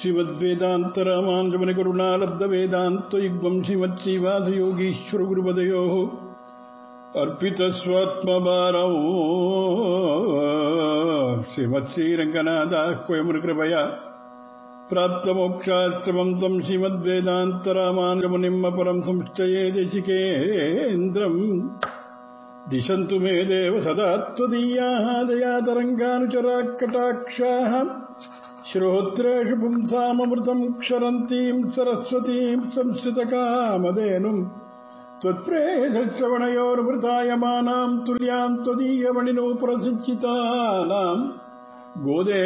श्रीमद्वेदान्तरामानुजमुनिकरुणालब्धवेदान्तयुग्मं श्रीमच्छ्रीवासयोगीश्वरगुरुपदयोः अर्पितस्वात्मभारौ श्रीमच्छ्रीरङ्गनाथाह्वयमुनिकृपया प्राप्तमोक्षाश्रमं तं श्रीमद्वेदान्तरामानुजमुनिम् अपरं संश्चये देशिकेन्द्रम् दिशन्तु मे देव सदा त्वदीयाः दयातरङ्गानुचराः कटाक्षाः श्रोत्रेषु पुंसामृतं क्षरन्तीं सरस्वतीं संस्कृतकामधेनुं त्वत्प्रेषश्रवणयोर्वृतायमानां तुल्यां त्वदीयमणिनूपुरसिञ्चितानां गोदे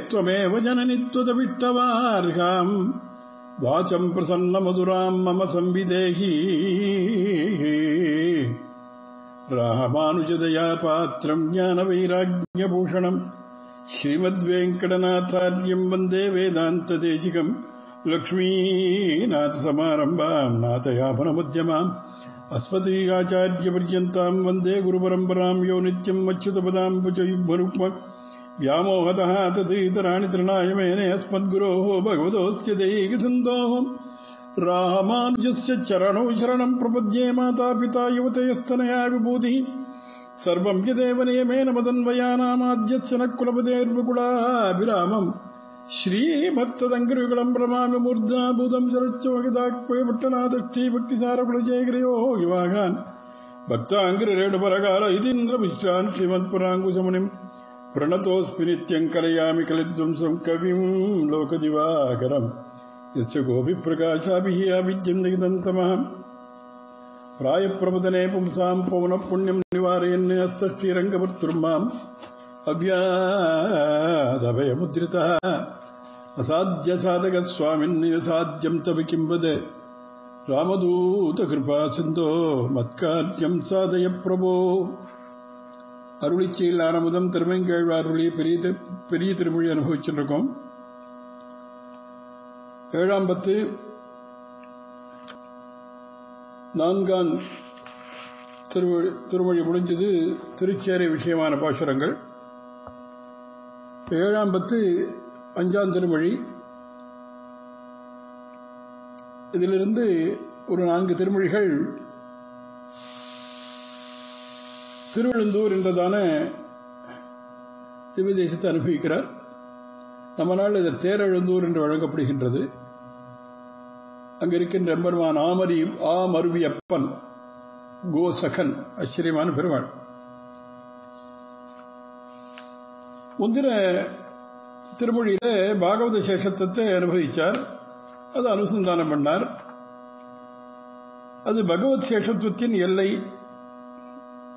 त्वमेव जननि त्वदविष्टवार्हां वाचं प्रसन्नमधुरां मम संविदेहि रामानुजदयापात्रं ज्ञानवैराग्यभूषणम् श्रीमद्वेङ्कटनाथार्यं वन्दे वेदान्तदेशिकम् लक्ष्मीनाथसमारम्भां नाथयापनमध्यमाम् अस्मदीयाचार्यपर्यन्तां वन्दे गुरुपरम्परां यो नित्यं अच्युतपदाम्बुजयुग्मरुक्म व्यामोहतः ततीतराणि तृणाय मेने अस्मद्गुरोः भगवतोऽस्य दैकसिन्धोः रामानुजस्य चरणौ शरणं प्रपद्ये मातापिता युवतयस्तनया विभूतिः सर्वं यदेव नियमेन मदन्वयानामाद्यस्य न कुलपतेर्विकुलाभिरामम् श्रीमत्तदङ्घ्रियुगलं प्रमामि मूर्ध्नाभूतं सरच्चोगिताक्वयपट्टनाथश्रीभक्तिसारकुलजयगिरयोः युवागान् भक्ताङ्घ्रिरेणुपरकाल इतीन्द्रमिश्रान् श्रीमत्पराङ्कुशमुनिम् प्रणतोऽस्मि नित्यं कलयामि कलिध्वंसं कविं लोकदिवाकरम् यस्य गोभिप्रकाशाभिः आविद्यं निगदन्तमहम् प्रायप्रवदने पुंसां पौनः पुण्यं निवारयन्नस्तश्रीरङ्गभर्तृमाम् अव्याधभयमुद्रितः असाध्यसाधकस्वामिन्निरसाध्यं तव किं वद रामदूतकृपासिन्धो मत्कार्यं साधय प्रभो அருளிச்செயல் ஆனமுதம் திருமங்கேழ்வாருடைய பெரிய திருமொழி அனுபவிச்சுருக்கோம். 7ஆம் பத்து 4ஆம் திருமொழி முடிஞ்சது. திருச்சேரை விஷயமான பாசுரங்கள். 7ஆம் பத்து 5ஆம் திருமொழி. இதிலிருந்து ஒரு 4 திருமொழிகள் திருவெழுந்தூர் என்றதான திவ்ய தேசத்தை அனுபவிக்கிறார். நம்ம நாள் இது தேரெழுந்தூர் என்று வழங்கப்படுகின்றது. அங்க இருக்கின்ற எம்பெருமான் ஆமருவியப்பன் கோசகன் ஆச்சரியமான பெருமாள். முந்தின திருமொழியில பாகவத சேஷத்துவத்தை அனுபவிச்சார். அது அனுசந்தானம் பண்ணார். அது பகவத் சேஷத்துவத்தின் எல்லை.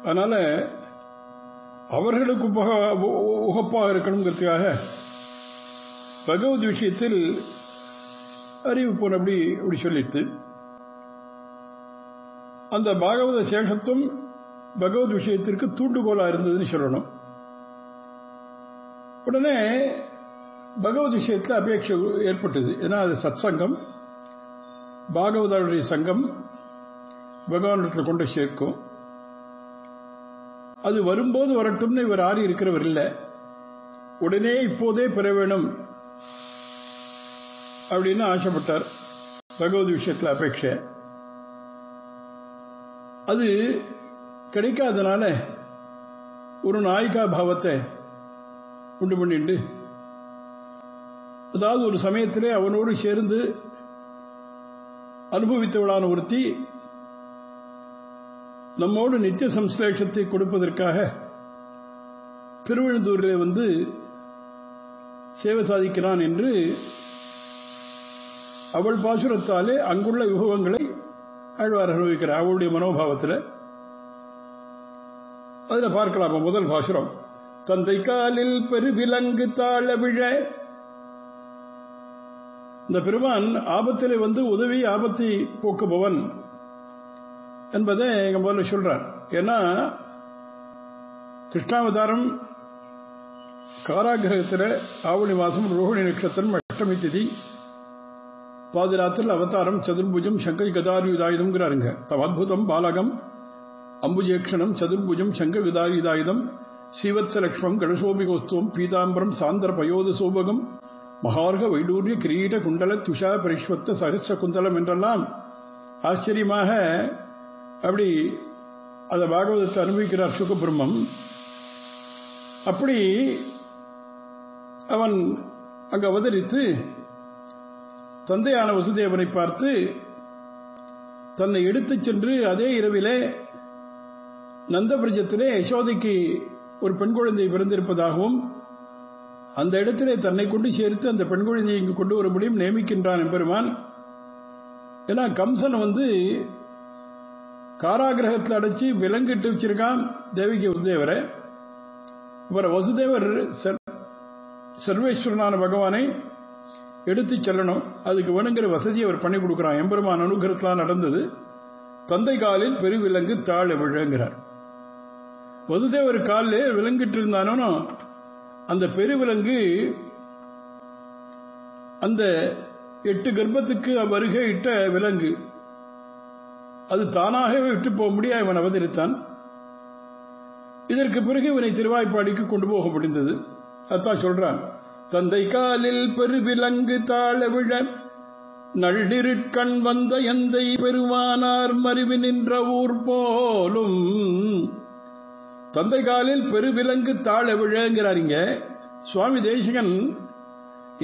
அதனால அவர்களுக்கு உகப்பாக இருக்கணுங்கிறதுக்காக பகவத் விஷயத்தில் அறிவிப்போன் அப்படி சொல்லிட்டு அந்த பாகவத சேஷத்துவம் பகவத் விஷயத்திற்கு தூண்டுகோலா இருந்ததுன்னு சொல்லணும். உடனே பகவத் விஷயத்தில் அபேட்சை ஏற்பட்டது. ஏன்னா அது சத் சங்கம், பாகவதருடைய சங்கம் பகவானிடத்தில் கொண்டு சேர்க்கும். அது வரும்போது வரட்டும்னு இவர் ஆறி இருக்கிறவர் இல்லை. உடனே இப்போதே பெற வேணும் அப்படின்னு ஆசைப்பட்டார். பகவத் விஷயத்தில் அபேட்சை அது கிடைக்காதனால ஒரு நாயிகா பாவத்தை உண்டு பண்ணிண்டு, அதாவது ஒரு சமயத்திலே அவனோடு சேர்ந்து அனுபவித்தவளான ஒருத்தி நம்மோடு நித்திய சம்ஸ்லேஷத்தை கொடுப்பதற்காக திருவெழுந்தூரிலே வந்து சேவை சாதிக்கிறான் என்று அவள் பாசுரத்தாலே அங்குள்ள விபவங்களை ஆழ்வார் அனுபவிக்கிறார். அவளுடைய மனோபாவத்தில் அதில் பார்க்கலாம். முதல் பாசுரம், தந்தை காலில் பெருவிலங்கு தாழ விழ. இந்த பெருமான் ஆபத்திலே வந்து உதவி ஆபத்தை போக்குபவன் என்பதை எங்க முதல்ல சொல்றார். ஏன்னா கிருஷ்ணாவதாரம் காராகிரகத்தில் ஆவணி மாசம் ரோஹிணி நட்சத்திரம் அஷ்டமி திதி பாதிராத்திரில் அவதாரம் சதுர்புஜம் சங்க கதாயுதாயுதம்ங்கிறாருங்க. தம் அத்புதம் பாலகம் அம்புஜேக்ஷணம் சதுர்புஜம் சங்க கதாயுதாயுதம் ஸ்ரீவத்சலக்ஷ்மம் கணசோபிகோஸ்துவம் பீதாம்பரம் சாந்திர பயோத சோபகம் மகார்க வைடூரிய கிரீட குண்டல துஷா பரிஷ்வத்த சகஸ்ர குந்தலம் என்றெல்லாம் ஆச்சரியமாக அப்படி அந்த பாகவதத்தை அனுபவிக்கிறார் சுகபிரம்மம். அப்படி அவன் அங்கு அவதரித்து தந்தையான வசுதேவனை பார்த்து தன்னை எடுத்துச் சென்று அதே இரவிலே நந்தபிரஜத்திலே யசோதைக்கு ஒரு பெண் குழந்தை பிறந்திருப்பதாகவும் அந்த இடத்திலே தன்னை கொண்டு சேர்த்து அந்த பெண் குழந்தையை இங்கு கொண்டு வரும்படியும் நியமிக்கின்றான் எம்பெருமான். ஏன்னா கம்சன் காராகிரகத்தில் அடைச்சி விலங்கிட்டு வச்சிருக்கான் தேவிக்கு வசுதேவரை. இவர் வசுதேவர் சர்வேஸ்வரனான பகவானை எடுத்து செல்லணும், அதுக்கு வேணுங்கிற வசதியை அவர் பண்ணி கொடுக்கிறான். எம்பெருமான் அனுகிரகத்தால் நடந்தது. தந்தை காலில் பெருவிலங்கு தாழ விழுங்கிறார். வசுதேவர் காலில் விலங்கிட்டு இருந்தானோ அந்த பெருவிலங்கு அந்த 8 கர்ப்பத்துக்கு வருகை இட்ட விலங்கு அது தானாகவே விட்டு போக முடியாது. இவன் அவதரித்தான். இதற்கு பிறகு இவனை திருவாய்ப்பாடிக்கு கொண்டு போக முடிந்தது. அதான் சொல்றான், தந்தை காலில் பெருவிலங்கு தாழ விழ நள்ளிருட்கண் வந்த எந்தை பெருமானார் மருவி நின்ற ஊர் போலும். தந்தை காலில் பெருவிலங்கு தாழ விழங்கிறாருங்க. சுவாமி தேசிகன்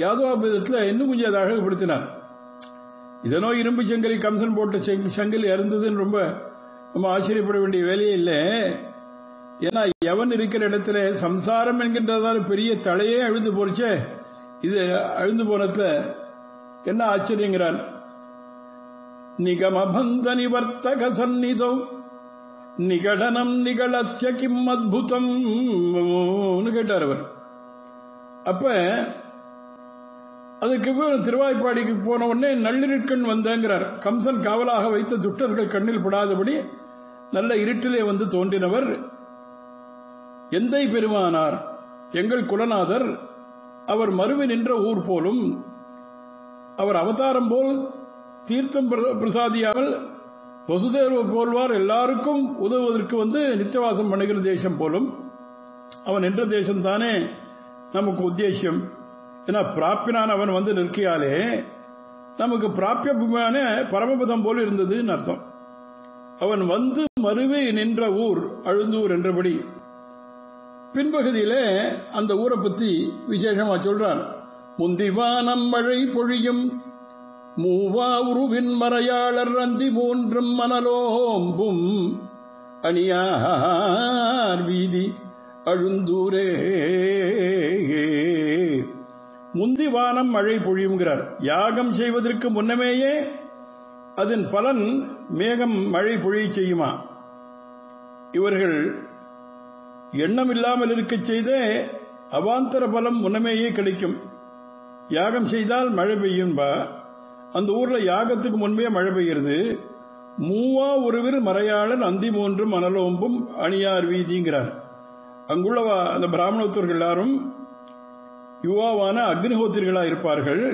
யாதவாபதத்தில் இன்னும் கொஞ்சம் அதை அழகுபடுத்தினார். இதனோ இரும்பு சங்கிலி கம்சன் போட்ட சங்கிலி அருந்ததுன்னு ரொம்ப ஆச்சரியப்பட வேண்டிய வேலையே இல்லை. ஏன்னா எவன் இருக்கிற இடத்துல சம்சாரம் என்கின்றதால பெரிய தலையே அழுந்து போச்சே, இது அழுந்து போனதுல என்ன ஆச்சரியங்கிறார். நிகமபந்த நிவர்த்தக சந்நிதோ நிகடனம் நிகழஸ்ய கிம் அத்புதம் கேட்டார் அவர். அப்ப அதுக்கு திருவாய்ப்பாடிக்கு போன உடனே நள்ளிருட்கண் வந்தங்கிறார். கம்சன் காவலாக வைத்த துட்டர்கள் கண்ணில் படாதபடி நல்ல இருட்டிலே வந்து தோன்றினவர் எந்தை பெருமானார், எங்கள் குலநாதர். அவர் மருவி நின்ற ஊர் போலும். அவர் அவதாரம் போல் தீர்த்தம் பிரசாதியாமல் வசுதேவ போல்வார் எல்லாருக்கும் உதவுவதற்கு நித்தியவாசம் பண்ணுகிற தேசம் போலும். அவன் நின்ற தேசம் தானே நமக்கு உத்தேசியம். ஏன்னா பிராப்பினான் அவன் நிற்கியாலே நமக்கு பிராப்பியமான பரமபதம் போல் இருந்ததுன்னு அர்த்தம். அவன் மருவி நின்ற ஊர் அழுந்தூர் என்றபடி பின்பகுதியிலே அந்த ஊரை பத்தி விசேஷமா சொல்றார். முந்திவானம் மழை பொழியும் மூவா உருவின் மறையாளர் அந்தி மூன்றும் மணலோம்பும் அணியார் வீதி அழுந்தூரே. முந்திவானம் மழை பொழியுங்கிறார். யாகம் செய்வதற்கு முன்னமேயே அதன் பலன் மேகம் மழை பொழிய செய்யுமா? இவர்கள் எண்ணம் இல்லாமல் இருக்க செய்தே அவாந்தர பலம் முன்னமேயே கிடைக்கும். யாகம் செய்தால் மழை பெய்யும்பா. அந்த ஊர்ல யாகத்துக்கு முன்பே மழை பெய்கிறது. மூவா உருவில் மறையாளன் அந்தி மூன்றும் மணலோம்பும் அணியார் வீதிங்கிறார். அங்குள்ள அந்த பிராமணோத்தர்கள் எல்லாரும் யுவாவான அக்னிஹோத்திரிகளா இருப்பார்கள்.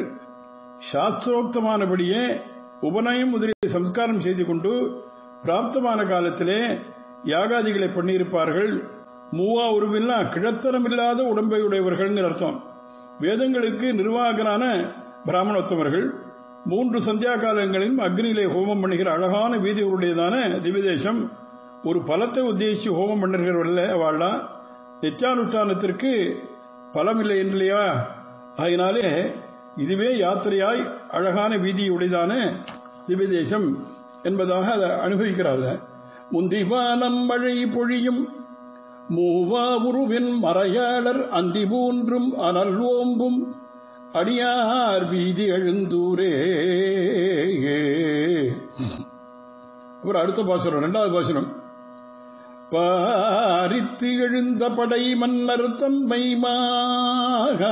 சாஸ்திரோக்தமானபடியே உபநயம் முதலிய சம்ஸ்காரம் செய்து கொண்டு பிராப்தமான காலத்திலே யாகாதிகளை பண்ணியிருப்பார்கள். மூவா உருவில்னா கிழத்தனம் இல்லாத உடம்பை உடையவர்கள் அர்த்தம். வேதங்களுக்கு நிர்வாகரான பிராமணோத்தமர்கள் 3 சந்தியா காலங்களிலும் அக்னியிலே ஹோமம் பண்ணுகிற அழகான வீதிகளுடையதான திவ்யதேசம். ஒரு பலத்தை உத்தேசித்து ஹோமம் பண்ணுகிறவர்கள அவளா நித்தியானுஷ்டானத்திற்கு பலமில்லை இல்லையா? அதனாலே இதுவே யாத்திரையாய் அழகான வீதியுடையதான திவ்யதேசம் என்பதாக அதை அனுபவிக்கிறார்கள். முந்திவானம் மழை பொழியும் மூவா உருவின் மறையாளர் அந்தி மூன்றும் அனல் ஓம்பும் அடியார் வீதி எழுந்தூரே. அப்புறம் அடுத்த பாசுரம், 2வது பாசுரம். பாரித்து எழுந்த படை மன்னர் தம்மை மாகாள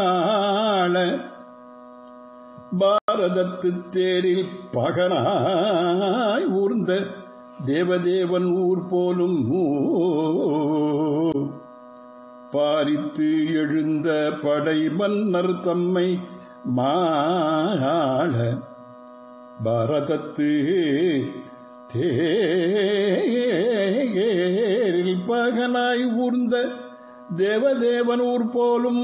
பாரதத்து தேரில் பகனாய் ஊர்ந்த தேவதேவன் ஊர் போலும். பாரித்து எழுந்த படை மன்னர் தம்மை மாகாள பாரதத்து தேரில் பகனாய் ஊர்ந்த தேவதேவன் ஊர் போலும்.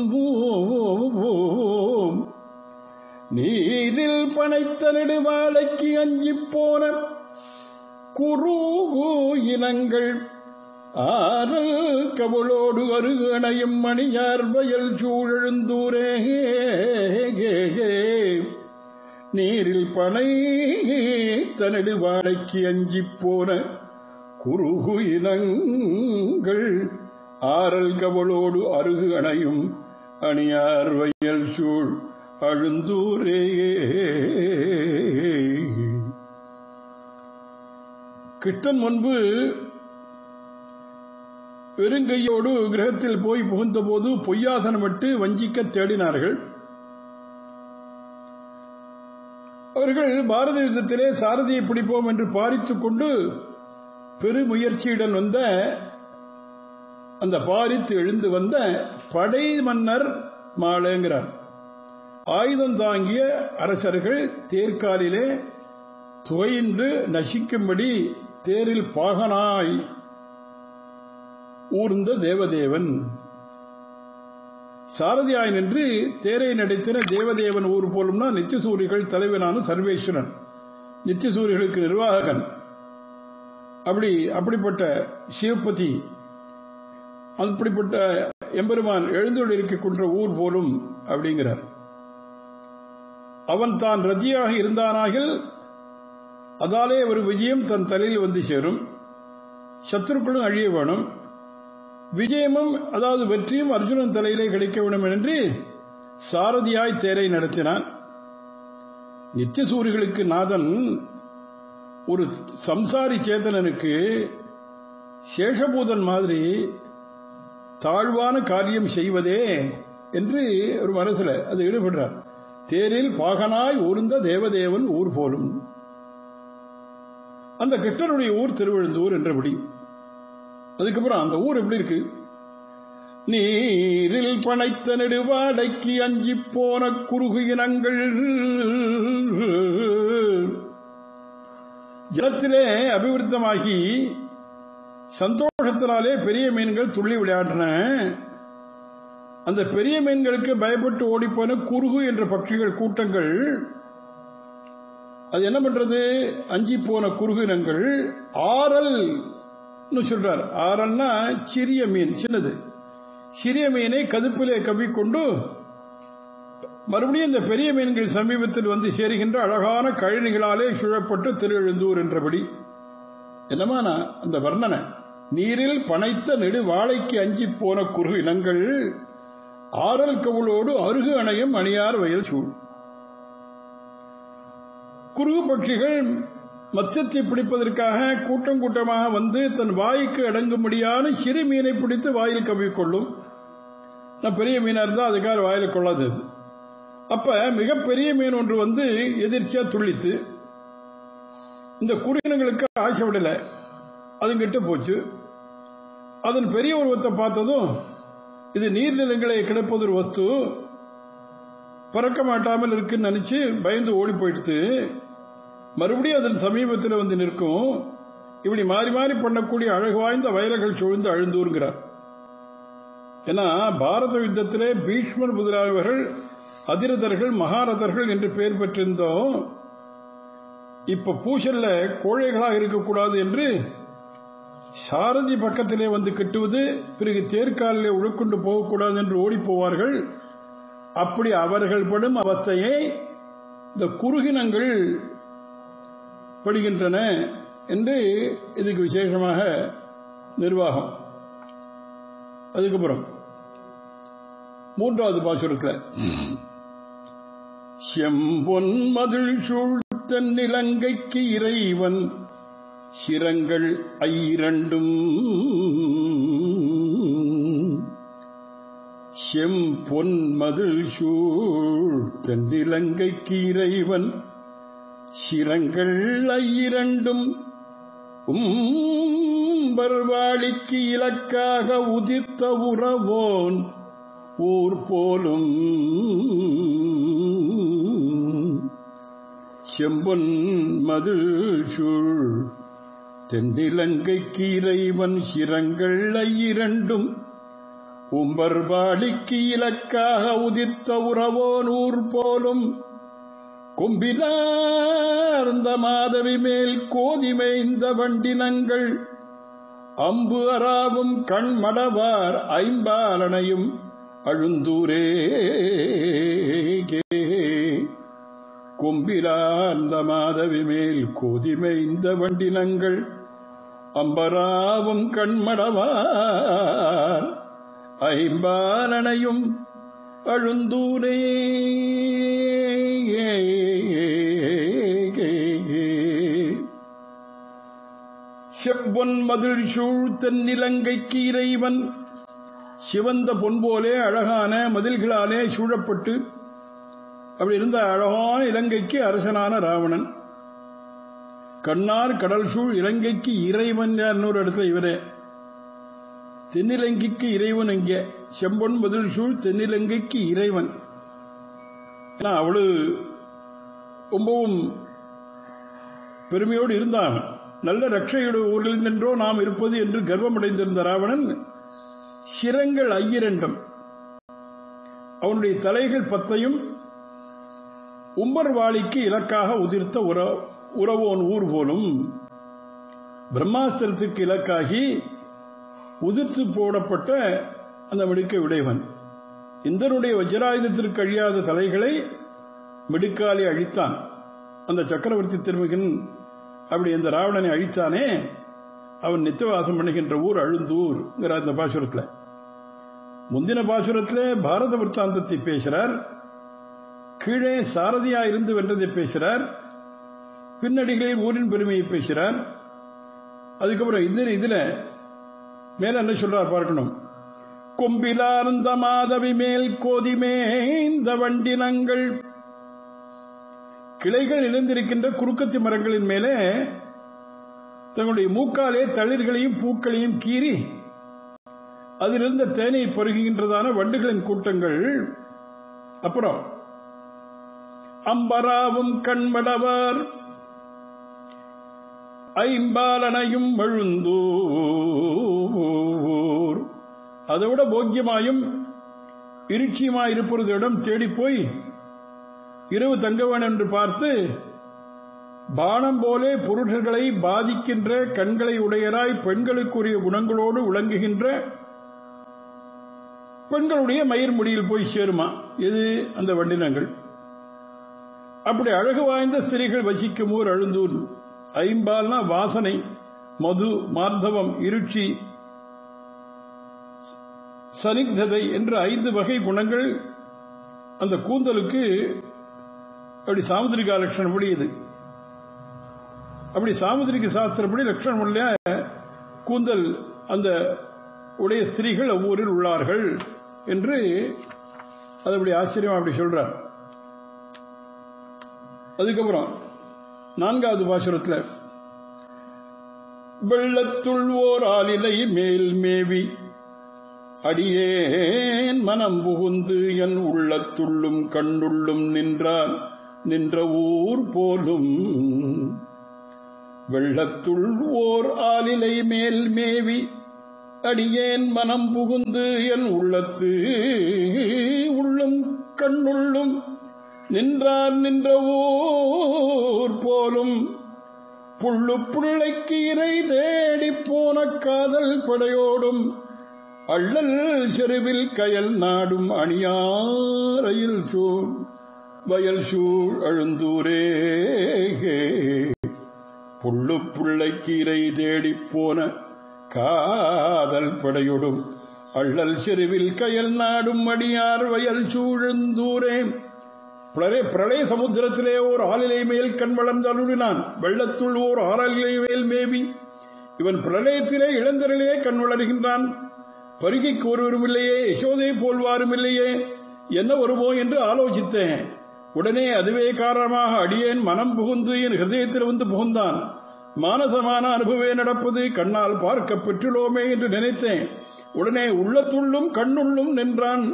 பனைத்த நெடுவாழைக்கு அஞ்சிப் போன குருகு இனங்கள் ஆரல் கவளோடு அருகணையும் மணியார் வயல் சூழெழுந்தூரே நீரில் பனைத்த நெடுவாழைக்கு அஞ்சிப் போன குருகு இனங்கள் ஆரல் கவளோடு அருகு அணையும் அணியார் வயல் சூழ் அழுந்தூரே. கிருஷ்ணன் முன்பு வெறுங்கையோடு கிரகத்தில் போய் புகுந்த போது பொய்யாசனமிட்டு வஞ்சிக்க தேடினார்கள். அவர்கள் பாரத யுத்தத்திலே சாரதியை பிடிப்போம் என்று பாரித்துக் கொண்டு பெருமுயற்சியுடன் வந்த அந்த பாரித்து எழுந்து வந்த படை மன்னர் மாலைங்கிறார். ஆயுதம் தாங்கிய அரசர்கள் தேர்காலிலே துவைந்து நசிக்கும்படி தேரில் பாகனாய் ஊர்ந்த தேவதேவன் சாரதியாய் நின்று தேரை நடத்தின தேவதேவன் ஊர் போலும்னா நித்தியசூரிகள் தலைவனான சர்வேஸ்வரன், நித்தியசூரிகளுக்கு நிர்வாககன். அப்படிப்பட்ட சிவபதி, அப்படிப்பட்ட எம்பெருமான் எழுந்தொழிருக்கின்ற ஊர் போலும் அப்படிங்கிறார். அவன் தான் ரதியாக இருந்தானாகில் அதாலே ஒரு விஜயம் தன் தலையில் வந்து சேரும், சத்துருக்களும் அழிய வேணும், விஜயமும் அதாவது வெற்றியும் அர்ஜுனன் தலையிலே கிடைக்க வேண்டும் என்று சாரதியாய் தேரை நடத்தினான். நித்தியசூரிகளுக்கு நாதன் ஒரு சம்சாரி சேதனனுக்கு சேஷபூதன் மாதிரி தாழ்வான காரியம் செய்வதே என்று ஒரு மனசுல அது ஈடுபடுறார். தேரில் பாகனாய் ஊர்ந்த தேவதேவன் ஊர் போலும். அந்த கிருஷ்ணனுடைய ஊர் திருவெழுந்தூர் என்றபடி. அதுக்கப்புறம் அந்த ஊர் எப்படி இருக்கு? நீரில் பனைத்த நெடுவாடைக்கு அஞ்சி போன குறுகு இனங்கள். ஜலத்திலே அபிவிருத்தமாகி சந்தோஷத்தினாலே பெரிய மீன்கள் துள்ளி விளையாடின. அந்த பெரிய மீன்களுக்கு பயப்பட்டு ஓடிப்போன குறுகு என்ற பட்சிகள் கூட்டங்கள் அது என்ன பண்றது? அஞ்சி போன குறுகு இனங்கள் ஆரல் சொல்றார். ஆரல்னா சிறிய மீன், சின்னது. சிறிய மீனை கதுப்பிலே கவ்விக்கொண்டு மறுபடியும் இந்த பெரிய மீன்கள் சமீபத்தில் வந்து சேருகின்ற அழகான கழனிகளாலே சுழப்பட்டு திருஎழுந்தூர் என்றபடி. என்னமா அந்த வர்ணனை? நீரில் பனைத்த நெடு வாழைக்கு அஞ்சி போன குறுகு இனங்கள் ஆரல் கவுளோடு அருகு அணையும் அணியார் வயல் சூழ். குறுகு பட்சிகள் மத்ஸ்யத்தை பிடிப்பதற்காக கூட்டம் கூட்டமாக வந்து தன் வாய்க்கு அடங்கும்படியான சிறு மீனை பிடித்து வாயில் கவ்விக்கொள்ளும். நான் பெரிய மீனா இருந்தால் அதுக்காக வாயில கொள்ளாது. அப்ப மிகப்பெரிய மீன் ஒன்று வந்து எதிர்ச்சியா துள்ளித்து இந்த குறுகினங்களுக்கு ஆசை விடல, அதுங்கிட்ட போச்சு. அதன் பெரிய உருவத்தை பார்த்ததும் இது நீர்நிலங்களை கிடப்பது ஒரு வஸ்து, பறக்க மாட்டாமல் இருக்குன்னு நினைச்சு பயந்து ஓடி போயிடுத்து. மறுபடியும் அதன் சமீபத்தில் வந்து நிற்கும். இப்படி மாறி மாறி பண்ணக்கூடிய அழகு வாய்ந்த வயல்கள் சூழ்ந்து அழுந்தூர்கிறார். ஏன்னா பாரத யுத்தத்திலே பீஷ்மர் முதலானவர்கள் அதிரதர்கள் மகாரதர்கள் என்று பெயர் பெற்றிருந்தோம். இப்ப பூசல்ல கோழைகளாக இருக்கக்கூடாது என்று சாரதி பக்கத்திலே வந்து கட்டுவது, பிறகு தேர்காலிலே உழுக்கொண்டு போகக்கூடாது என்று ஓடி போவார்கள். அப்படி அவர்கள் படும் அவஸ்தையை இந்த குறுகினங்கள் படுகின்றன என்று இதுக்கு விசேஷமாக நிர்வாகம். அதுக்கப்புறம் மூன்றாவது பாசுரத்தில் செம்பொன் மதில் சூழ்த்தன் இலங்கைக்கு இறைவன் சிரங்கள் ஐரண்டும். செம்பொன் மதில் சூழ்த்தன் இலங்கைக்கு இறைவன் சிரங்கள் ஐரண்டும் பர்வாளிக்கு இலக்காக உதித்த உறவோன் ஊர் போலும். செம்பொன் மதில் சூழ் தென்னிலங்கைக்கு இறைவன் சிரங்கள் ஐரண்டும் உம்பர்வாளிக்கு இலக்காக உதித்த உறவோன் ஊர் போலும். கொம்பிலார்ந்த மாதவி மேல் கோதிமைந்த வண்டினங்கள் அம்பு அராவும் கண்மடவார் ஐம்பாலனையும் அழுந்தூரே. கொம்பிலார்ந்த மாதவி மேல் கோதிமைந்த வண்டினங்கள் அம்பராவும் கண்மடவார் ஐம்பாலனையும் அழுந்தூரே. செவ்வொன் மதில் சூழ் தென்னிலங்கைக்கு இறைவன். சிவந்த பொன் போலே அழகான மதில்களாலே சூழப்பட்டு அப்படி இருந்த அழகான இலங்கைக்கு அரசனான ராவணன். கண்ணார் கடல் சூழ் இலங்கைக்கு இறைவன் இன்னொரு இடத்துல இவரே. தென்னிலங்கைக்கு இறைவன் எங்கே? செம்பொன் மதில் சூழ் தென்னிலங்கைக்கு இறைவன். அவளு ரொம்பவும் பெருமையோடு இருந்தான். நல்ல ரட்சையுடைய ஊரில் நின்றோ நாம் இருப்பது என்று கர்வமடைந்திருந்த ராவணன் சிரங்கள் 2 அவனுடைய தலைகள் 10 உம்பர்வாளிக்கு இலக்காக உதிர்த்த உறவோன் ஊர் போலும் பிரம்மாஸ்திரத்திற்கு இலக்காகி உதிர்த்து போடப்பட்ட அந்த மிடுக்கை உடையவன். இந்திரனுடைய வஜ்ராயுதத்திற்கு அழியாத தலைகளை மிடுக்காலே அழித்தான் அந்த சக்கரவர்த்தி திருமகன். அப்படி அந்த ராவணனை அழித்தானே, அவன் நித்தியவாசம் பண்ணுகின்ற ஊர் அழுந்தூர் அந்த பாசுரத்தில். முந்தின பாசுரத்தில் பாரத விற்த்தாந்தத்தை பேசுறார், கீழே சாரதியா இருந்து வென்றதை பேசுறார், பின்னடிகளில் ஊரின் பெருமையை பேசுறார். அதுக்கப்புறம் இதுல மேல என்ன சொல்றார் பார்க்கணும். கொம்பிலார்ந்த மாதவி மேல் கோதிமேந்த வண்டினங்கள். கிளைகள் இழந்திருக்கின்ற குறுக்கத்தி மரங்களின் மேலே தங்களுடைய மூக்காலே தளிர்களையும் பூக்களையும் கீறி அதிலிருந்த தேனை பருகுகின்றதான வண்டுகளின் கூட்டங்கள். அப்புறம் அம்பராவும் கண்மடவார் ஐம்பாலனையும் எழுந்தூர். அதைவிட போக்கியமாயும் இருட்சியுமாயிருப்பதிடம் தேடிப்போய் இரவு தங்கவன் என்று பார்த்து பானம் போலே புருஷர்களை பாதிக்கின்ற கண்களை உடையராய் பெண்களுக்குரிய குணங்களோடு விளங்குகின்ற பெண்களுடைய மயிர் முடியில் போய் சேருமா எது அந்த வண்டினங்கள். அப்படி அழகு வாய்ந்த ஸ்திரீகள் வசிக்கும் ஊர் அழுந்தூர். ஐம்பால்னா வாசனை, மது, மார்த்தவம், இருட்சி, சனிக்ததை என்ற 5 வகை குணங்கள் அந்த கூந்தலுக்கு அப்படி சாமுத்திரிகா லட்சணம் முடியுது. அப்படி சாமுத்திரிக சாஸ்திரப்படி லட்சணம் உள்ள கூந்தல் அந்த உடைய ஸ்திரீகள் அவ்வூரில் உள்ளார்கள் என்று அது அப்படி ஆச்சரியம் அப்படி சொல்றார். அதுக்கப்புறம் 4வது பாசுரத்தில் வெள்ளத்துள் ஓர் ஆலிலை மேல் மேவி அடியேன் மனம் புகுந்து என் உள்ளத்துள்ளும் கண்டுள்ளும் நின்றான் நின்ற ஊர் போலும். வெள்ளத்துள் ஓர் ஆலிலை மேல் மேவி அடியேன் மனம் புகுந்து என் உள்ளத்து உள்ளும் கண்ணுள்ளும் நின்றான் நின்ற ஊர் போலும். புள்ளு புள்ளைக்கு இறை தேடி போன காதல் படையோடும் அள்ளல் செருவில் கயல் நாடும் அணியாரையில் சூழ் வயல் சூழ் அழுந்தூரே. புள்ளு புள்ளைக்கு இறை தேடி போன காதல் படையோடும் அள்ளல் செருவில் கயல் நாடும் அடியார் வயல் சூழந்தூரே. பிரளய சமுத்திரத்திலே ஓர் ஆளிலை மேல் கண் வளர்ந்து அருளினான். வெள்ளத்துள் ஓர் ஆளிலை மேல் மேவி. இவன் பிரளயத்திலே இளந்தரிலே கண் வளர்கின்றான். பருகிக்கு ஒருவரும் இல்லையே, யசோதை போல்வாரும் இல்லையே, என்ன வருமோ என்று ஆலோசித்தேன். உடனே அதுவே காரணமாக அடியேன் மனம் புகுந்து என் ஹிருதயத்தில் வந்து புகுந்தான். மானசமான அனுபவே நடப்பது கண்ணால் பார்க்க பெற்றுள்ளோமே என்று நினைத்தேன். உடனே உள்ளத்துள்ளும் கண்ணுள்ளும் நின்றான்.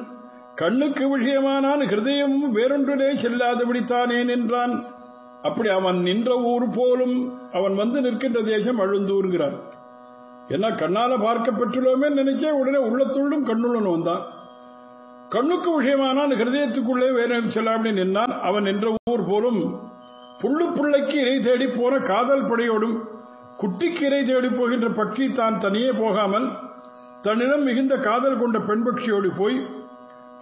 கண்ணுக்கு விஷயமானான், ஹிருதயம் வேறொன்றிலே செல்லாதபடித்தானே நின்றான். அப்படி அவன் நின்ற ஊர் போலும் அவன் வந்து நிற்கின்ற தேசம் அழுந்தூர்கிறார். என்ன கண்ணால பார்க்க பெற்றுள்ளோமே நினைச்சே உடனே உள்ளத்துள்ளும் கண்ணுள்ளும் வந்தான். கண்ணுக்கு விஷயமானால் ஹிருதயத்துக்குள்ளே வேறு செல்லாமணி நின்றான். அவன் நின்ற ஊர் போலும் புள்ளு புள்ளைக்கு இறை தேடி போன காதல் படையோடும் குட்டிக்கு இறை தேடி போகின்ற பட்சி தான் தனியே போகாமல் தன்னிடம் மிகுந்த காதல் கொண்ட பெண் பட்சியோடு போய்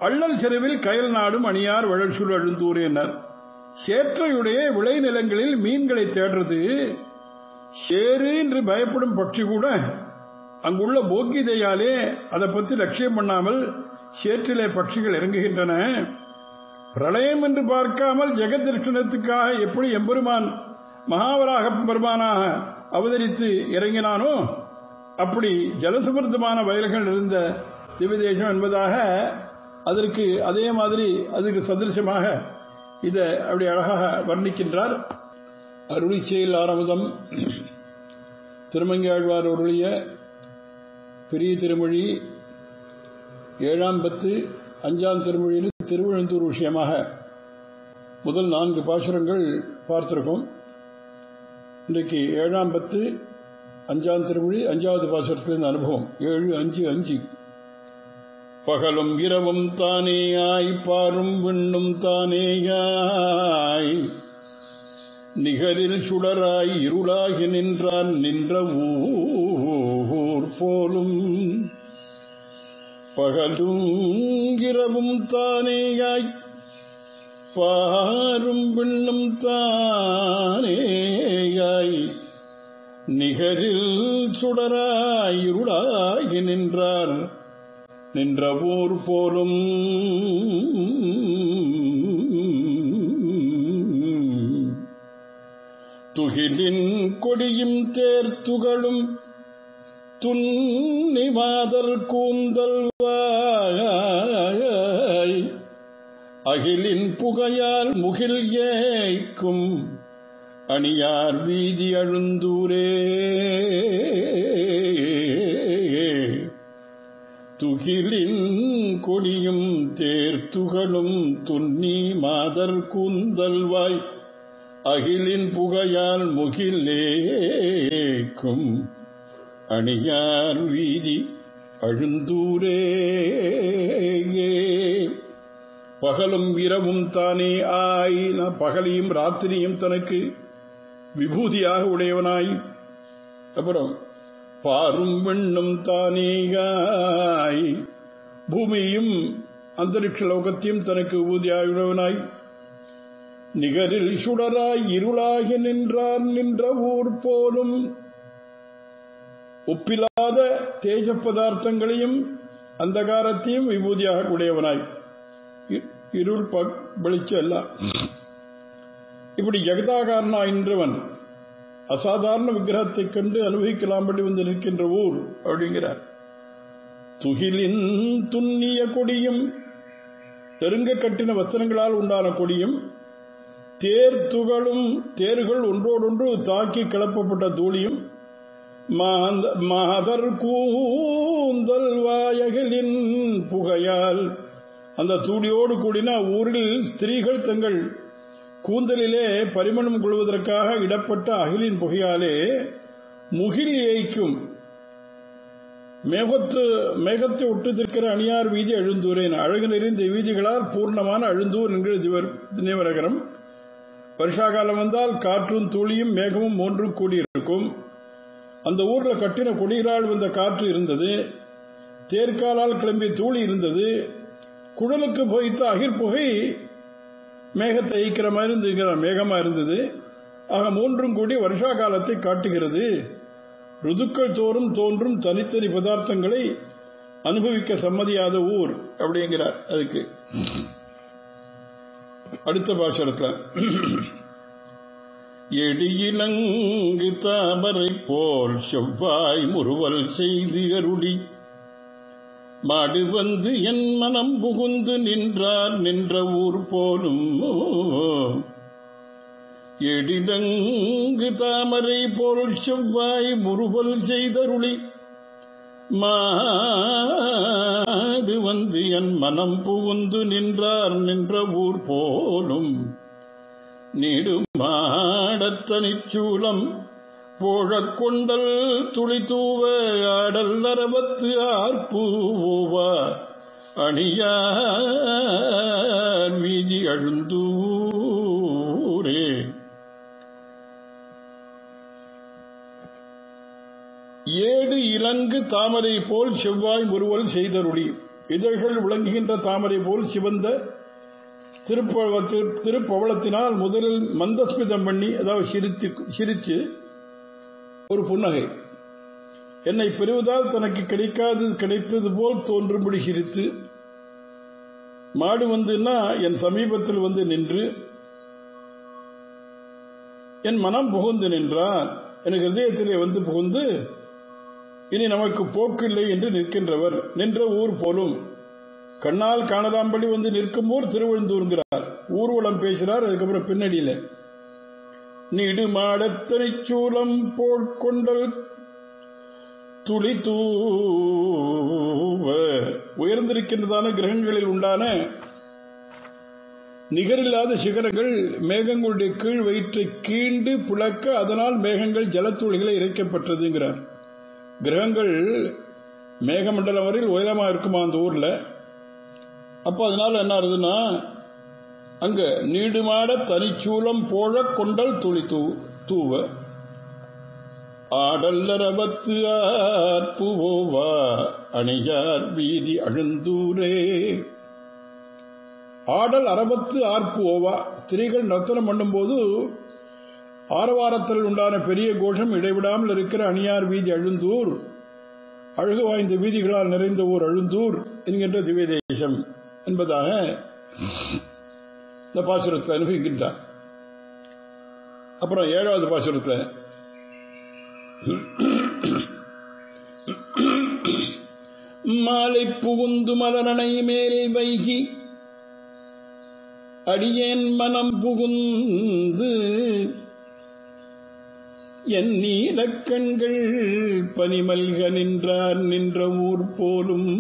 அள்ளல் செருவில் கயல் நாடும் அணியார் வழல்சூழ் அழுந்தூரேனர். சேற்றையுடைய விளைநிலங்களில் மீன்களை தேடுறது சேரு என்று பயப்படும் பட்சி கூட அங்குள்ள போக்கிதையாலே அதை பற்றி லட்சியம் பண்ணாமல் சேற்றிலே பட்சிகள் இறங்குகின்றன. பிரளயம் என்று பார்க்காமல் ஜெகத் தரிசனத்துக்காக எப்படி எம்பெருமான் மகாவராக பெருமானாக அவதரித்து இறங்கினானோ அப்படி ஜலசமர்த்தமான வயல்கள் இருந்த திவ்ய தேசம் என்பதாக அதற்கு அதே மாதிரி அதுக்கு சதிருஷமாக இதை அப்படி அழகாக வர்ணிக்கின்றார். அருளிச்செயல் ஆரமுதம் திருமங்கையாழ்வார் அருளிய பெரிய திருமொழி 7ஆம் பத்து 5ஆம் திருமொழியில் திருவழுந்தூர் விஷயமாக முதல் 4 பாசுரங்கள் பார்த்திருக்கோம். இன்றைக்கு 7ஆம் பத்து 5ஆம் திருமொழி 5வது பாசுரத்திலிருந்து அனுபவம் 7-5-5. பகலும் இரவும் தானேயாய் பாரும் விண்ணும் தானேயாய் நிகரில் சுடராய் இருளாகி நின்றான் நின்ற ஊர் போலும். பகலும் இரவும் தானேயாய் பாரும் விண்ணும் தானேயாய் நிகரில் சுடராய் இருளாகி நின்றார் நின்ற ஊர் போலும். துகிலின் கொடியும் தேர்த்துகளும் துன்னிமாதர் கூந்தல்வாய் அகிலின் புகையால் முகில் ஏய்க்கும் அணியார் வீதி அழுந்தூரே. துகிலின் கொடியும் தேர்த்துகளும் துன்னி மாதர் கூந்தல்வாய் அகிலின் புகையால் முகிலேக்கும் அணியார் வீதி அழுந்தூரே. பகலும் இரவும் தானே ஆய், பகலையும் ராத்திரியும் தனக்கு விபூதியாக உடையவனாய், அப்புறம் பாரும் வெண்ணும் தானேயாய் பூமியும் அந்தரிக்ஷ லோகத்தையும் தனக்கு விபூதியாயுடையவனாய் நிகரில் சுடராய் இருளாகி நின்றான் நின்ற ஊர் போலும். ஒப்பில்லாத தேஜ பதார்த்தங்களையும் அந்தகாரத்தையும் விபூதியாக உடையவனாய் இருள் வெளிச்சம் எல்லாம் இப்படி ஜெகதாகாரனாய் நின்றவன் அசாதாரண விக்கிரகத்தை கண்டு அனுபவிக்கலாம்படி வந்து நிற்கின்ற ஊர் அப்படிங்கிறார். துகிலின் துண்ணிய கொடியும் நெருங்க கட்டின வஸ்திரங்களால் உண்டான கொடியும் தேர்த்துகளும் தேர்கள் ஒன்றோடொன்று தாக்கி கிளப்பப்பட்ட தூளியும் மாதர் கூந்தல் வாயகலின் புகையால் அந்த தூளியோடு கூடின ஊரில் ஸ்திரீகள் தங்கள் கூந்தலிலே பரிமணம் கொள்வதற்காக இடப்பட்ட அகிலின் புகையாலே முகில் ஏய்க்கும் மேகத்தை ஒட்டுத்திருக்கிற அணியார் வீதி அழுந்தூரேன். அழகு நிறைந்த வீதிகளால் பூர்ணமான அழுந்தூர் என்கிற திவநகரம். வருஷாகாலம் வந்தால் காற்றும் தூளியும் மேகமும் ஒன்றும் கூடியிருக்கும். அந்த ஊர்ல கட்டின கொடிகளால் வந்த காற்று இருந்தது, தேர்காலால் கிளம்பிய தூளி இருந்தது, குடலுக்கு போய்த்த அகிர்புகை மேகத்தை ஈக்கிற மாதிரி இருந்துங்கிற மேகமா இருந்தது. ஆக மூன்றும் கூடி வருஷா காலத்தை காட்டுகிறது. ருதுக்கள் தோறும் தோன்றும் தனித்தனி பதார்த்தங்களை அனுபவிக்க சம்மதியாத ஊர் அப்படிங்கிறார். அதுக்கு அடுத்த பாசுரத்தில் எடியிலங்கு தாமரை போல் செவ்வாய் முறுவல் செய்து அருளி மாடு வந்து என் மனம் புகுந்து நின்றார் நின்ற ஊர் போலும். எடிலங்கு தாமரை போல் செவ்வாய் முறுவல் செய்தருளி மாடு வந்து என் மனம் புகுந்து நின்றார் நின்ற ஊர் போலும். நீடுமாடத்தனிச்சூலம் போழக்கொண்டல் துளி தூவ ஆடல் அரவத்து ஆர்ப்பூவா அணியார் வீதி அழுந்தூரே. ஏடு இலங்கு தாமரை போல் செவ்வாய் முறுவல் செய்தருளி. இதழ்கள் விளங்குகின்ற தாமரை போல் சிவந்த திருப்பவளத்தினால் முதலில் மந்தஸ்மிதம் பண்ணி, அதாவது சிரித்து ஒரு புன்னகை, என்னை பெறுவதால் தனக்கு கிடைத்தது போல் தோன்றும்படி சிரித்து, மாடு வந்துன்னா என் சமீபத்தில் வந்து நின்று என் மனம் புகுந்து நின்றார். எனக்கு இதயத்திலே வந்து புகுந்து இனி நமக்கு போக்கில்லை என்று நிற்கின்றவர். நின்ற ஊர் போலும் கண்ணால் காணலாம்படி வந்து நிற்கும் ஊர் திருவழுந்தூர்கிறார். ஊர்வலம் பேசுகிறார். அதுக்கப்புறம் பின்னடியில நீடு மாடத்தனை சூலம் போட்கொண்டல் துளி தூவ. உயர்ந்திருக்கின்றதான கிரகங்களில் உண்டான நிகரில்லாத சிகரங்கள் மேகங்களுடைய கீழ் வயிற்றை கீண்டு புழக்க, அதனால் மேகங்கள் ஜலத்துளிகளை இறைக்கப்பட்டதுங்கிறார். கிரகங்கள் மேகமண்டலம் வரையில் உயரமா இருக்குமா அந்த ஊர்ல. அப்ப அதனால என்ன ஆகுதுன்னா, அங்க நீடுமாட தனிச்சூலம் போழ கொண்டல் துளி தூவ ஆடல்லரவத்து ஆற்புவோவா அணியார் வீதி அழுந்தூரே. ஆடல் அரபத்து ஆர்ப்பு ஓவா. ஸ்திரீகள் நர்த்தனம் பண்ணும் போது ஆரவாரத்தில் உண்டான பெரிய கோஷம் இடைவிடாமல் இருக்கிற அணியார் வீதி அழுந்தூர், அழகு வாய்ந்த வீதிகளால் நிறைந்த ஊர் அழுந்தூர் என்கின்ற திவ்ய தேசம் என்பதாக இந்த பாசுரத்தை அனுபவிக்கின்றார். அப்புறம் 7வது பாசுரத்தில் மாலை புகுந்து மலரணை மேல் வைகி அடியேன் மனம் புகுந்து என் நீலக்கண்கள் பனிமல்க நின்றார் நின்ற ஊர் போலும்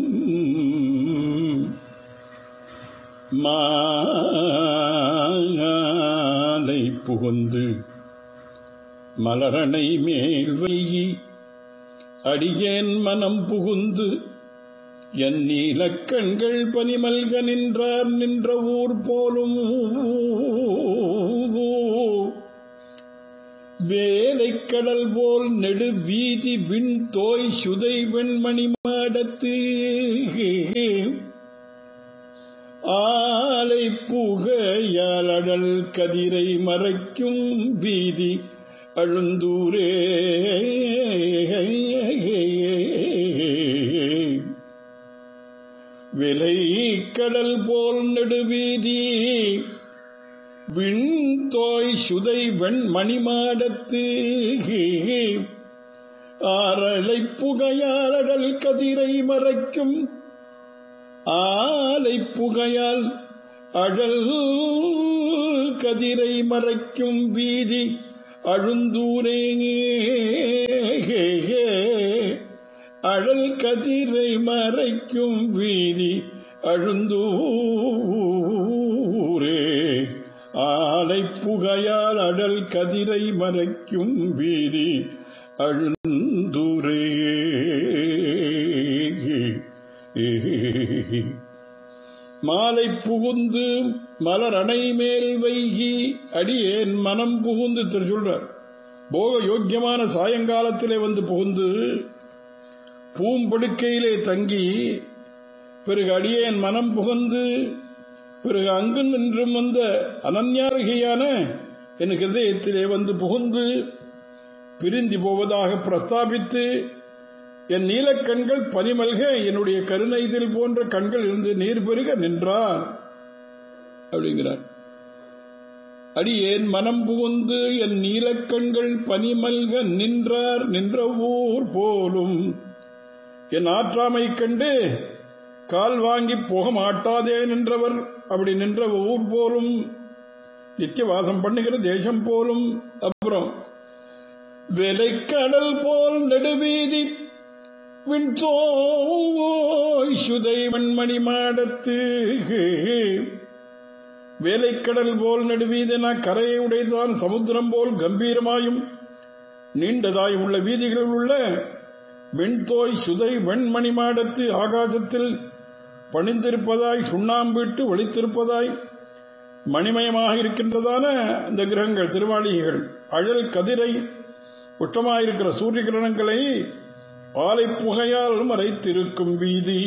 மாலை புகுந்து மலரணை மேல் வைகி அடியேன் மனம் புகுந்து என் நீலக்கண்கள் பனிமல்க நின்றார் நின்ற ஊர் போலும் வேலைக்கடல் போல் நெடு வீதி விண் தோய் சுதை வெண்மணி மாடத்து ஆலை புகையால் அடல் கதிரை மறைக்கும் வீதி அழுந்தூரே. விலை கடல் போல் நெடுவீதி விண்தோய் சுதை வெண்மணிமாடத்து ஆரலை புகையால் அடல் கதிரை மறைக்கும் ஆலை புகையால் அடல் கதிரை மறைக்கும் வீதி அழுந்தூரே. அடல் கதிரை மறைக்கும் வீதி அழுந்தூரே. ஆலை புகையால் அடல் கதிரை மறைக்கும் வீதி அழுந்தூரே. மாலை புகுந்து மலர் அணை மேல் வைகி அடியேன் மனம் புகுந்து சொல்றார். போக யோக்கியமான சாயங்காலத்திலே வந்து புகுந்து பூம்படுக்கையிலே தங்கி பிறகு அடியேன் மனம் புகுந்து பிறகு அங்கு நின்றும் வந்த அனன்யாருகையான என் ஹிருதயத்திலே வந்து புகுந்து பிரிந்து போவதாக பிரஸ்தாபித்து என் நீலக்கண்கள் பனிமல்க என்னுடைய கருணைதில் போன்ற கண்கள் இருந்து நீர் பெருக நின்றார் அப்படிங்கிறார். அடியேன் மனம் புகுந்து என் நீலக்கண்கள் பனிமல்க நின்றார் நின்ற ஊர் போலும். என் ஆற்றாமை கண்டு கால் வாங்கி போக மாட்டாதே நின்றவர் அப்படி நின்ற ஊர் போலும், நித்திய வாசம் பண்ணுகிற தேசம் போலும். அப்புறம் வேலைக்கடல் போல் நெடுவீதி விண்தோய் சுதை வெண்மணி மாடத்து. வேலைக்கடல் போல் நடுவீதென கரையை உடையதான் சமுத்திரம் போல் கம்பீரமாயும் நீண்டதாயும் உள்ள வீதிகளில் உள்ள வெண்தோய் சுதை வெண்மணி மாடத்து ஆகாசத்தில் பணிந்திருப்பதாய், சுண்ணாம்பிட்டு ஒளித்திருப்பதாய், மணிமயமாக இருக்கின்றதான இந்த கிரகங்கள், திருமாளிகைகள், அழல் கதிரை உஷ்டமாயிருக்கிற சூரிய கிரணங்களை ஆலை புகையால் மறைத்திருக்கும் வீதி.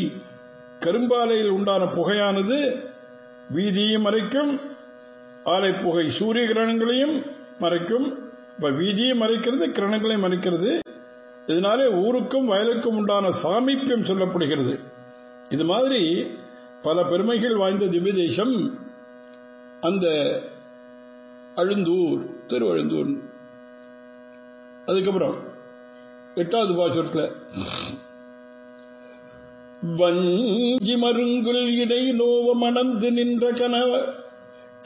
கரும்பாலையில் உண்டான புகையானது வீதியையும் மறைக்கும், ஆலை புகை சூரிய கிரணங்களையும் மறைக்கும். இப்ப வீதியை மறைக்கிறது, கிரணங்களை மறைக்கிறது. இதனாலே ஊருக்கும் வயலுக்கும் உண்டான சாமீப்பியம் சொல்லப்படுகிறது. இது மாதிரி பல பெருமைகள் வாய்ந்த திவ்ய தேசம் அந்த அழுந்தூர், திருவழுந்தூர். அதுக்கப்புறம் 8வது பாசுரத்தில் வஞ்சி மருங்குல் இடை நோவ மணந்து நின்ற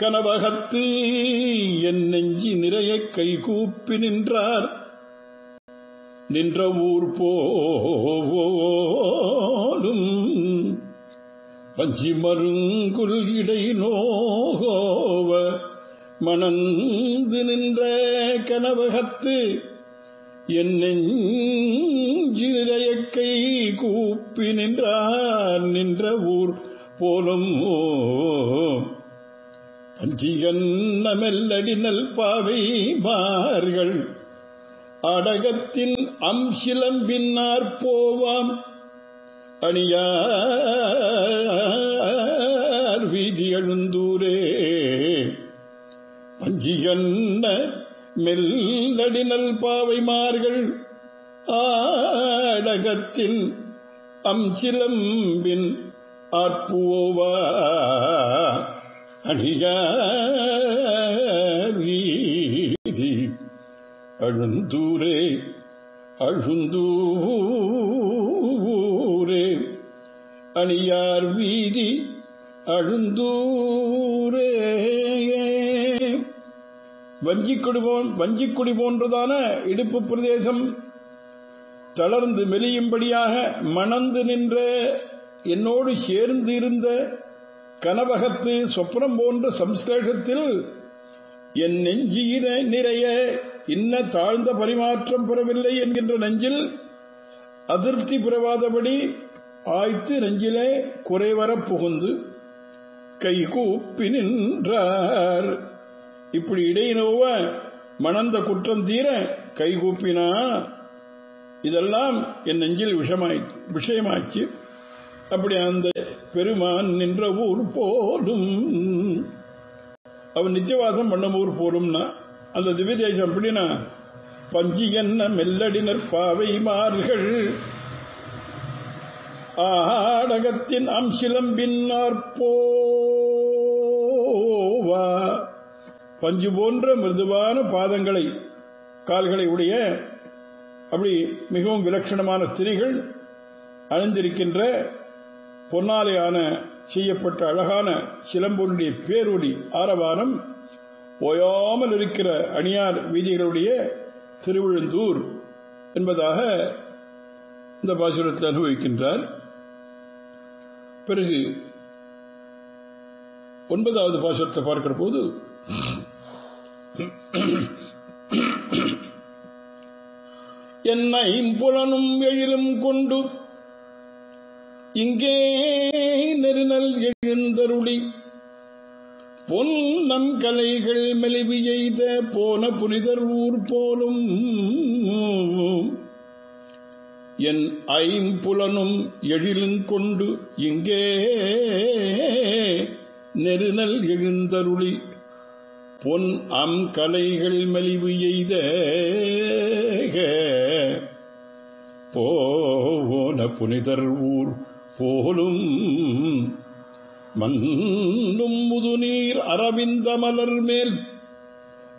கனவகத்து என் நெஞ்சி நிறைய கைகூப்பி நின்றார் நின்ற ஊர் போலும். வஞ்சி மருங்குல் இடை நோவ மணந்து நின்ற கனவகத்து என் நெஞ்சி நிறைய கை கூப்பி நின்றார் நின்ற ஊர் போலும். அஞ்சியன்ன மெல்லடினல் பாவை மார்கள் அடகத்தின் அம்சிலம்பின்னார் போவாம் அணியார் வீதி எழுந்தூரே. அஞ்சியன்ன மெல்லடினல் பாவைமார்கள் ஆடகத்தின் அம்சிலம்பின் ஆற்புவா அணியார் வீதி அழுந்தூரே அழுந்தூரே அணியார் வீதி அழுந்தூரே. வஞ்சிக்குடி போன்றதான இடுப்பு பிரதேசம் தளர்ந்து மெலியும்படியாக மணந்து நின்ற என்னோடு சேர்ந்து இருந்த கனவகத்து சொப்னம் போன்ற சம்ஸ்லேஷத்தில் என் நெஞ்சியின நிறைய இன்ன தாழ்ந்த பரிமாற்றம் பெறவில்லை என்கின்ற நெஞ்சில் அதிருப்தி பெறாதபடி ஆய்த்து நெஞ்சிலே குறைவர புகுந்து கைகூப்பி நின்றார். இப்படி இடையினோவ மணந்த குற்றம் தீர கைகூப்பினா இதெல்லாம் என் நெஞ்சில் விஷயமாச்சு. அப்படி அந்த பெருமான் நின்ற ஊர் போலும், அவன் நித்தியவாசம் பண்ண ஊர் போலும்னா அந்த திவ்ய தேசம் அப்படின்னா பஞ்சி என்ன மெல்லடினர் பாவை மார்கள் ஆடகத்தின் அம்சிலம்பின்னார் போவா. பஞ்சு போன்ற மிருதுவான பாதங்களை கால்களை உடைய அப்படி மிகவும் விலட்சணமான ஸ்திரீகள் அணிந்திருக்கின்ற பொன்னாலையான செய்யப்பட்ட அழகான சிலம்பொன்னுடைய பேரொலி ஆரவாரம் ஓயாமல் இருக்கிற அணியார் வீதிகளுடைய திருவிழுந்தூர் என்பதாக இந்த பாசுரத்தில் அனுபவிக்கின்றார். பிறகு 9வது பாசுரத்தை பார்க்கிற போது என்னை புலனும் எழிலும் கொண்டு இங்கே நெருநல் எழுந்தருளி பொன்னம் கலைகள் மெலிவு எய்த போன புனிதர் ஊர் போலும். என் ஐம்புலனும் எழிலும் கொண்டு இங்கே நெருநல் எழுந்தருளி பொன் அம் கலைகள் மெலிவு எய்த போன புனிதர் ஊர் போலும். மன்னும் முதுநீர் அரவிந்த மலர் மேல்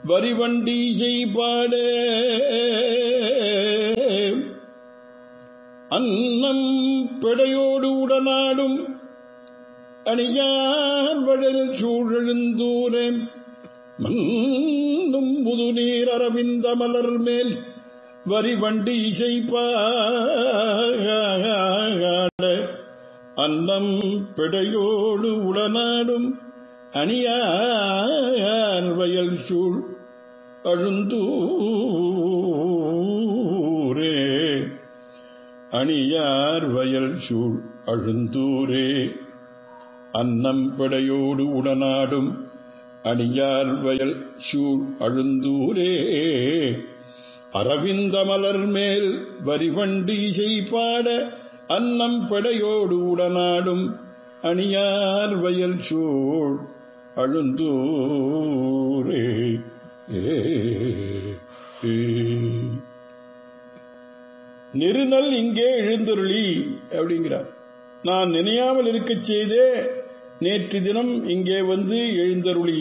வரிவண்டி செய்பாட அன்னம் பெடையோடு உடனாடும் அணியார் வழல் சூழெழுந்தூரே. மன்னும் முதுநீர் அரவிந்த மலர் மேல் வரிவண்டி செய்பாட அன்னம் பெடையோடு உடனாடும் அணியார் வயல் சூழ் அழுந்தூரே. அணியார் வயல் சூழ் அழுந்தூரே. அன்னம் பிடையோடு உடனாடும் அணியார் வயல் சூழ் அழுந்தூரே அரவிந்த மலர் மேல் வரிவண்டி இசை பாட அன்னம் பிடையோடு உடனாடும் அணியார் வயல் சூழ் அழுந்தூரே. நெருநல் இங்கே எழுந்தருளி அப்படிங்கிறார். நான் நினையாமல் இருக்கச் செய்தே நேற்று தினம் இங்கே வந்து எழுந்தருளி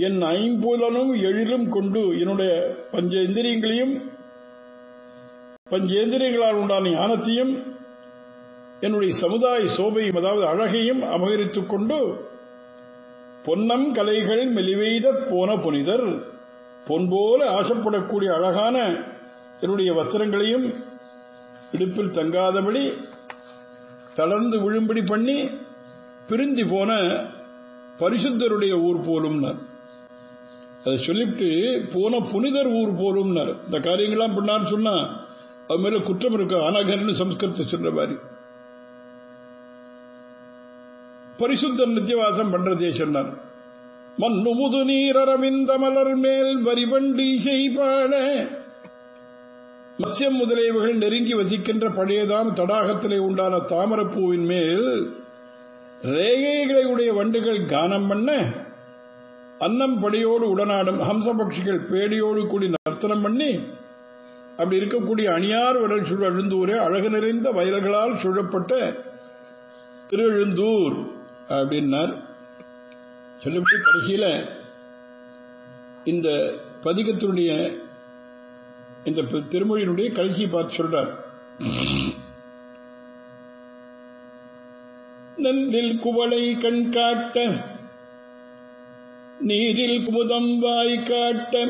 என் ஐம்புலனும் எழிலும் கொண்டு என்னுடைய பஞ்சேந்திரியங்களால் உண்டான ஞானத்தையும் என்னுடைய சமுதாய சோபையும் அதாவது அழகையும் அபகரித்துக் கொண்டு பொன்னம் கலைகள் மெலிவெய்த போன புனிதர் பொன்போல ஆசைப்படக்கூடிய அழகான என்னுடைய வஸ்திரங்களையும் இடுப்பில் தங்காதபடி தளர்ந்து விழும்படி பண்ணி பிரிந்து போன பரிசுத்தருடைய ஊர் போலும். அதை சொல்லிவிட்டு போன புனிதர் ஊர் போலும். இந்த காரியங்கள்லாம் பண்ணான்னு சொன்னா அது மேல குற்றம் இருக்கு. அனகர்னு சம்ஸ்கிருத சொல்ற மாதிரி பரிசுத்தர் நித்தியவாசம் பண்றதே சொன்னார். மண்ணுமுது நீர் அரவிந்த மலர் மேல் வரிவண்டி செய்பாட மத்யம் முதலியவர்கள் நெருங்கி வசிக்கின்ற பழையதாம் தடாகத்திலே உண்டான தாமரப்பூவின் மேல் ரேகைகளை உடைய வண்டுகள் கானம் பண்ண அன்னம் படையோடு உடனாடும் ஹம்சபக்ஷிகள் பேடியோடு கூடி நர்த்தனம் பண்ணி அப்படி இருக்கக்கூடிய அணியார் வயல் சூழ் அழுந்தூரே அழகு நிறைந்த வயல்களால் சூழப்பட்ட திருஎழுந்தூர் அப்படின்னார். சொல்லிவிட்டு கடைசியில இந்த பதிகத்தினுடைய இந்த திருமொழியினுடைய கடைசி பார்த்து சொல்றார். நன்றில் குவளை கண் காட்ட நீரில் குமுதம் வாய் காட்ட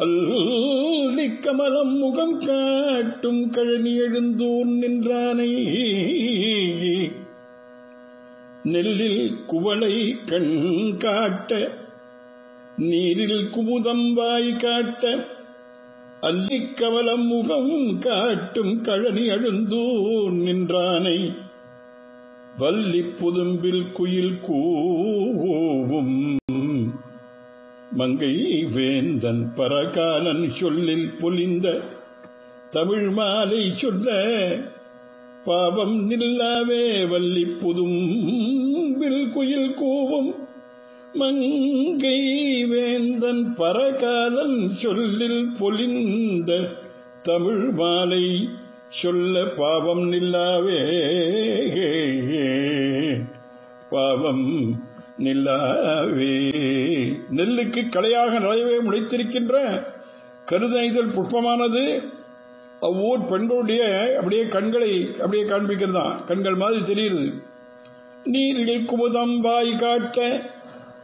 அல்லி கமலம் முகம் காட்டும் கழனி எழுந்தூர் நின்றானை நெல்லில் குவளை கண் காட்ட நீரில் குமுதம் வாய் காட்ட அல்லி கமலம் முகம் காட்டும் கழனி எழுந்தூர் நின்றானை வள்ளி புதும்பில் குயில் கூவும் மங்கை வேந்தன் பரகாலன் சொல்லில் பொலிந்த தமிழ் மாலை சொல்ல பாவம் நில்லாவே வள்ளி புதும்பில் குயில் கூவும் மங்கை வேந்தன் பரகாலன் சொல்லில் பொலிந்த தமிழ் மாலை சொல்ல பாவம் நில்லாவே பாவம் நில்லாவே. நெல்லுக்கு களையாக நிறையவே முளைத்திருக்கின்ற கருதைதல் புஷ்பமானது அவ்வூர் பெண்களுடைய அப்படியே கண்களை அப்படியே காண்பிக்கிறதா, கண்கள் மாதிரி தெரியுது. நீரில் குமுதம் வாய் காட்ட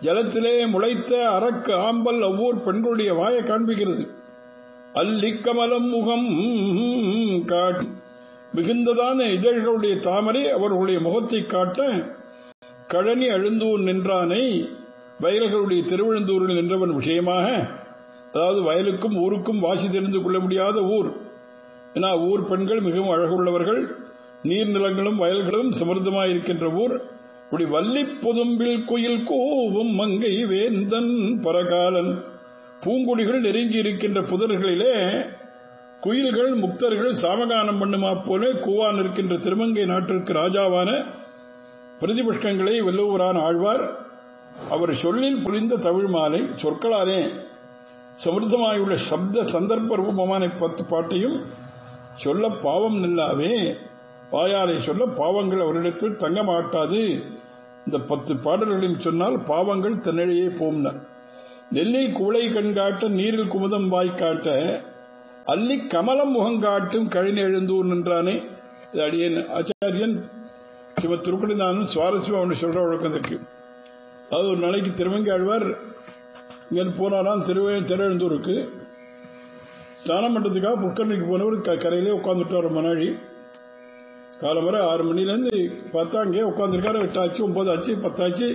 ஜலத்திலே முளைத்த அரக்கு ஆம்பல் அவ்வூர் பெண்களுடைய வாயை காண்பிக்கிறது. அல்லிக்கமலம் முகம் காட்டு மிகுந்ததான இதழ்களுடைய தாமரை அவர்களுடைய முகத்தை காட்ட கழனி அழுந்தூர் நின்றானை வயல்களுடைய திருவெழுந்தூரில் நின்றவன் விஷயமாக, அதாவது வயலுக்கும் ஊருக்கும் வாசி தெரிந்து கொள்ள முடியாத ஊர். ஏன்னா ஊர் பெண்கள் மிகவும் அழகுள்ளவர்கள், நீர்நிலங்களும் வயல்களும் சமர்த்தமாயிருக்கின்ற ஊர். இப்படி வள்ளி பொதும்பில் குயில் கூவும் மங்கை வேந்தன் பரகாலன் பூங்குடிகள் நெருங்கி இருக்கின்ற புதர்களிலே குயில்கள் முக்தர்கள் சாமகானம் பண்ணுமா போல கூவான் இருக்கின்ற திருமங்கை நாட்டிற்கு ராஜாவான பிரதிபுஷ்கங்களை வெல்லுவரான ஆழ்வார் அவர் சொல்லில் பொழிந்த தமிழ் மாலை சொற்களாலே சமிருத்தமாயுள்ள சப்த சந்தர்ப்ப ரூபமான 10 பாட்டையும் சொல்ல பாவம் நில்லாவே, வாயாரை சொல்ல பாவங்கள் அவரிடத்தில் தங்க மாட்டாது. இந்த 10 பாடல்களையும் சொன்னால் பாவங்கள் தன்னிடையே போம்னார். நெல்லில் குவளை கண் காட்ட நீரில் குமுதம் வாய் காட்ட அல்லி கமலம் முகங்காட்டும் கழினி எழுந்தூர் நின்றானே. அடியேன் ஆச்சாரியன் சிவ திருப்படிதானும் சுவாரஸ்யமா ஒன்று சொல்ற வழக்கம் இருக்கு. அதாவது ஒரு நாளைக்கு திருமங்கை ஆழ்வார் இங்கே போனாராம் திருவெழுந்தூருக்கு. ஸ்நானம் பண்றதுக்காக புஷ்கரணிக்கு போனவர் கரையிலே உட்காந்துட்டார். ரொம்ப நாளி காலம் வர 6 மணிலேருந்து பார்த்தா அங்கே உட்காந்துருக்காரு. 8 ஆச்சு, 9 ஆச்சு, 10 ஆச்சு.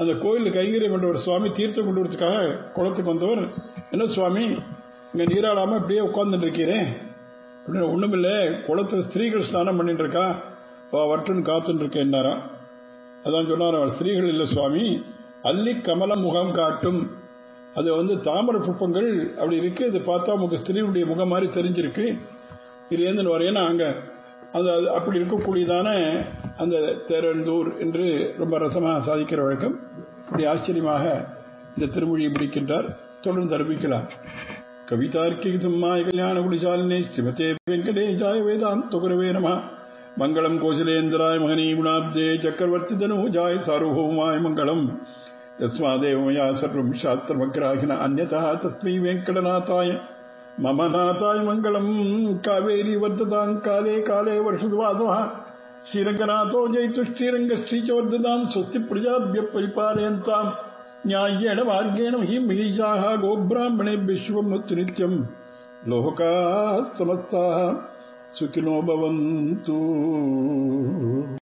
அந்த கோயிலில் கைங்கரியம் பண்ற ஒரு சுவாமி தீர்த்தம் கொண்டு வரதுக்காக குளத்துக்கு வந்தவர், என்ன சுவாமி இங்க நீராடாம இப்படியே உட்கார்ந்துட்டு இருக்கிறேன் அப்படின்னு. ஒண்ணுமில்லை, குளத்துல ஸ்திரீகள் ஸ்நானம் பண்ணிட்டு இருக்கா, வரட்டுன்னு காத்துன்னு இருக்கேன்னாரா. அதான் சொன்னார், அவர் ஸ்திரீகள் இல்லை சுவாமி, அல்லி கமலம் முகம் காட்டும், அது தாமரை புஷ்பங்கள் அப்படி இருக்கு, அது பார்த்தா உங்களுக்கு ஸ்திரீனுடைய முகம் மாதிரி தெரிஞ்சிருக்கு, இது ஏந்து வரையனா அங்க அது அப்படி இருக்கக்கூடியதான அந்த தேரந்தூர் என்று ரொம்ப ரசமாக சாதிக்கிற வழக்கம். இப்படி ஆச்சரியமாக இந்த திருமொழியை முடிக்கின்றார். தொடர்ந்து அறிவிக்கலாம். கவிதார்க்கிக சிம்மாய கல்யாண குடிசாலினே ஸ்ரீமதே வெங்கடேசாய வேதாந்த குரவே நமः. மங்களம் கோசலேந்திராய மகனீ குணாப்தே சக்கரவர்த்தி தனூஜாய சார்வபௌமாய மங்களம். யஸ்மாதேவ மயா சர்வம் சாஸ்திரமக்ராஹின அன்யதா தஸ்மை வெங்கடநாதாய மம நாதாய மங்களம். காவேரி வர்ததாம் காலே காலே வருஷதுவாசவ ஸ்ரீரங்கநாதோ ஜெயித்து ஸ்ரீரங்கஸ்ரீச்ச வர்ததாம். ஸ்வஸ்தி பிரஜாभ्यः பரிபாலயந்தாம் न्याय्येण मार्गेण महीषाः गोब्राह्मणेभ्यः शुभमस्तु नित्यम्. लोकाः समस्ताः सुखिनो भवन्तु.